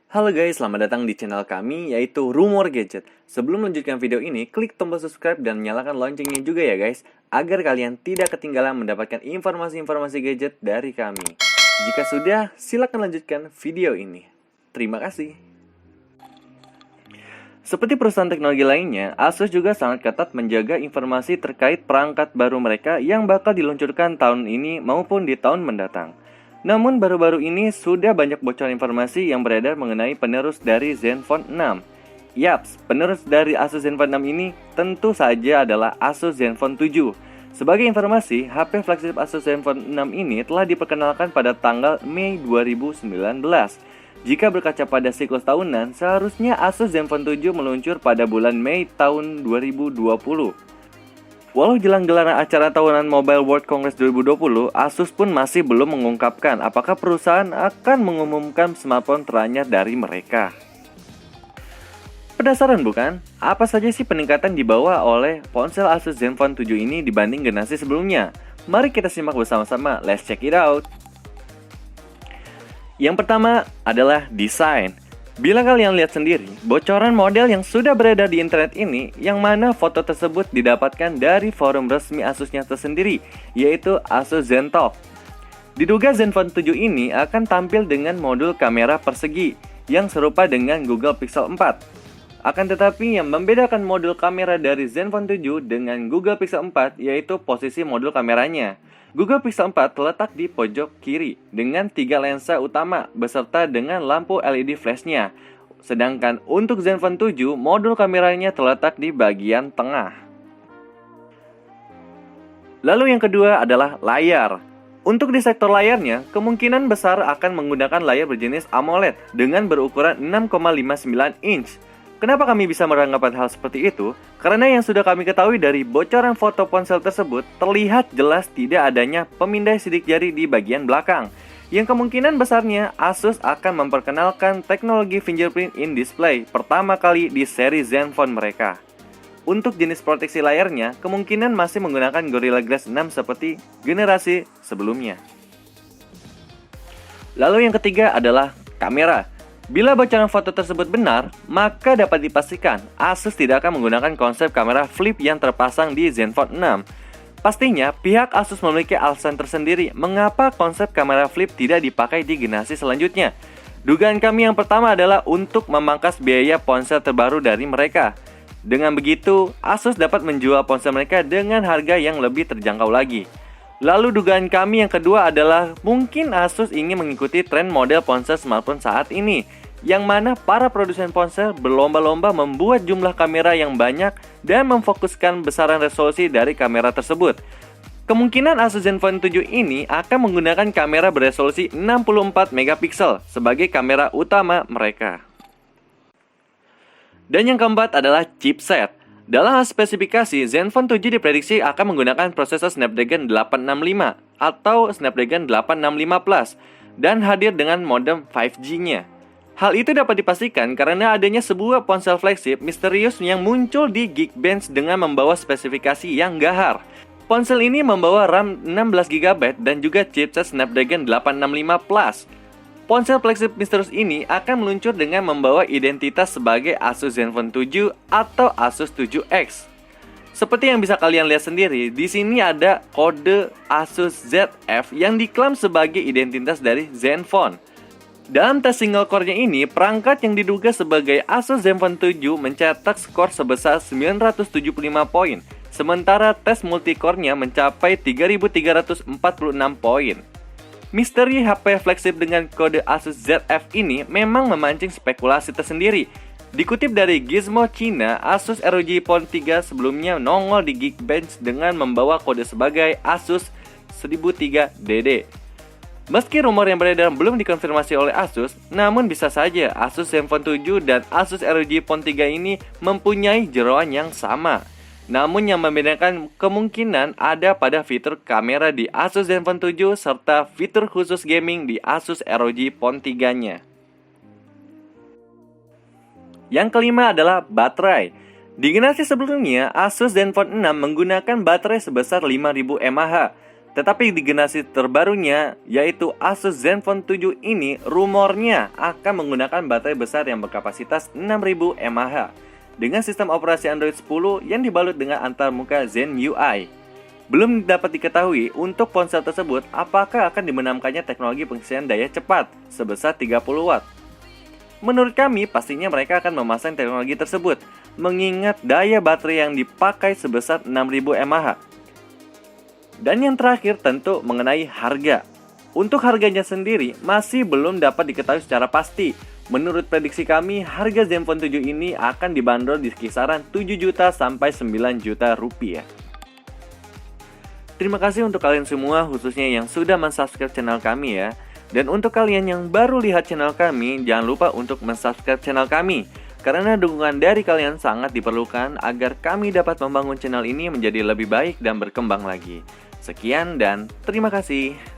Halo guys, selamat datang di channel kami yaitu Rumor Gadget. Sebelum melanjutkan video ini, klik tombol subscribe dan nyalakan loncengnya juga ya guys, agar kalian tidak ketinggalan mendapatkan informasi-informasi gadget dari kami. Jika sudah, silakan lanjutkan video ini. Terima kasih. Seperti perusahaan teknologi lainnya, Asus juga sangat ketat menjaga informasi terkait perangkat baru mereka yang bakal diluncurkan tahun ini maupun di tahun mendatang. Namun baru-baru ini sudah banyak bocoran informasi yang beredar mengenai penerus dari Zenfone 6. Yaps, penerus dari Asus Zenfone 6 ini tentu saja adalah Asus Zenfone 7. Sebagai informasi, HP flagship Asus Zenfone 6 ini telah diperkenalkan pada tanggal Mei 2019. Jika berkaca pada siklus tahunan, seharusnya Asus Zenfone 7 meluncur pada bulan Mei tahun 2020. Walau jelang gelaran acara tahunan Mobile World Congress 2020, Asus pun masih belum mengungkapkan apakah perusahaan akan mengumumkan smartphone teranyar dari mereka. Penasaran bukan? Apa saja sih peningkatan dibawa oleh ponsel Asus Zenfone 7 ini dibanding generasi sebelumnya? Mari kita simak bersama-sama, let's check it out! Yang pertama adalah desain. Bila kalian lihat sendiri, bocoran model yang sudah beredar di internet ini, yang mana foto tersebut didapatkan dari forum resmi Asusnya tersendiri, yaitu Asus ZenTalk. Diduga Zenfone 7 ini akan tampil dengan modul kamera persegi, yang serupa dengan Google Pixel 4. Akan tetapi yang membedakan modul kamera dari Zenfone 7 dengan Google Pixel 4 yaitu posisi modul kameranya. Google Pixel 4 terletak di pojok kiri dengan 3 lensa utama beserta dengan lampu LED flashnya. Sedangkan untuk Zenfone 7, modul kameranya terletak di bagian tengah. Lalu yang kedua adalah layar. Untuk di sektor layarnya, kemungkinan besar akan menggunakan layar berjenis AMOLED dengan berukuran 6,59 inch. Kenapa kami bisa beranggapan hal seperti itu? Karena yang sudah kami ketahui dari bocoran foto ponsel tersebut, terlihat jelas tidak adanya pemindai sidik jari di bagian belakang. Yang kemungkinan besarnya, Asus akan memperkenalkan teknologi fingerprint in display pertama kali di seri Zenfone mereka. Untuk jenis proteksi layarnya, kemungkinan masih menggunakan Gorilla Glass 6 seperti generasi sebelumnya. Lalu yang ketiga adalah kamera. Bila bocoran foto tersebut benar, maka dapat dipastikan Asus tidak akan menggunakan konsep kamera flip yang terpasang di Zenfone 6. Pastinya, pihak Asus memiliki alasan tersendiri mengapa konsep kamera flip tidak dipakai di generasi selanjutnya. Dugaan kami yang pertama adalah untuk memangkas biaya ponsel terbaru dari mereka. Dengan begitu, Asus dapat menjual ponsel mereka dengan harga yang lebih terjangkau lagi. Lalu dugaan kami yang kedua adalah mungkin Asus ingin mengikuti tren model ponsel smartphone saat ini, yang mana para produsen ponsel berlomba-lomba membuat jumlah kamera yang banyak dan memfokuskan besaran resolusi dari kamera tersebut. Kemungkinan Asus Zenfone 7 ini akan menggunakan kamera beresolusi 64 megapiksel sebagai kamera utama mereka. Dan yang keempat adalah chipset. Dalam spesifikasi, Zenfone 7 diprediksi akan menggunakan prosesor Snapdragon 865 atau Snapdragon 865 Plus dan hadir dengan modem 5G-nya. Hal itu dapat dipastikan karena adanya sebuah ponsel flagship misterius yang muncul di Geekbench dengan membawa spesifikasi yang gahar. Ponsel ini membawa RAM 16GB dan juga chipset Snapdragon 865 Plus. Ponsel flagship misterius ini akan meluncur dengan membawa identitas sebagai Asus Zenfone 7 atau Asus 7X. Seperti yang bisa kalian lihat sendiri, di sini ada kode Asus ZF yang diklaim sebagai identitas dari Zenfone. Dalam tes single core-nya ini, perangkat yang diduga sebagai Asus Zenfone 7 mencetak skor sebesar 975 poin, sementara tes multicore-nya mencapai 3346 poin. Misteri HP flagship dengan kode Asus ZF ini memang memancing spekulasi tersendiri. Dikutip dari Gizmo China, Asus ROG Phone 3 sebelumnya nongol di Geekbench dengan membawa kode sebagai Asus 1003DD. Meski rumor yang beredar belum dikonfirmasi oleh Asus, namun bisa saja Asus Zenfone 7 dan Asus ROG Phone 3 ini mempunyai jeroan yang sama. Namun yang membedakan kemungkinan ada pada fitur kamera di Asus Zenfone 7 serta fitur khusus gaming di Asus ROG Phone 3-nya. Yang kelima adalah baterai. Di generasi sebelumnya, Asus Zenfone 6 menggunakan baterai sebesar 5000 mAh. Tetapi di generasi terbarunya, yaitu Asus Zenfone 7 ini, rumornya akan menggunakan baterai besar yang berkapasitas 6000 mAh dengan sistem operasi Android 10 yang dibalut dengan antarmuka Zen UI. Belum dapat diketahui untuk ponsel tersebut apakah akan dimenamkannya teknologi pengisian daya cepat sebesar 30 watt. Menurut kami, pastinya mereka akan memasang teknologi tersebut, mengingat daya baterai yang dipakai sebesar 6000 mAh. Dan yang terakhir tentu mengenai harga. Untuk harganya sendiri masih belum dapat diketahui secara pasti. Menurut prediksi kami, harga Zenfone 7 ini akan dibanderol di kisaran 7 juta sampai 9 juta rupiah. Terima kasih untuk kalian semua, khususnya yang sudah mensubscribe channel kami ya. Dan untuk kalian yang baru lihat channel kami, jangan lupa untuk mensubscribe channel kami, karena dukungan dari kalian sangat diperlukan agar kami dapat membangun channel ini menjadi lebih baik dan berkembang lagi. Sekian dan terima kasih.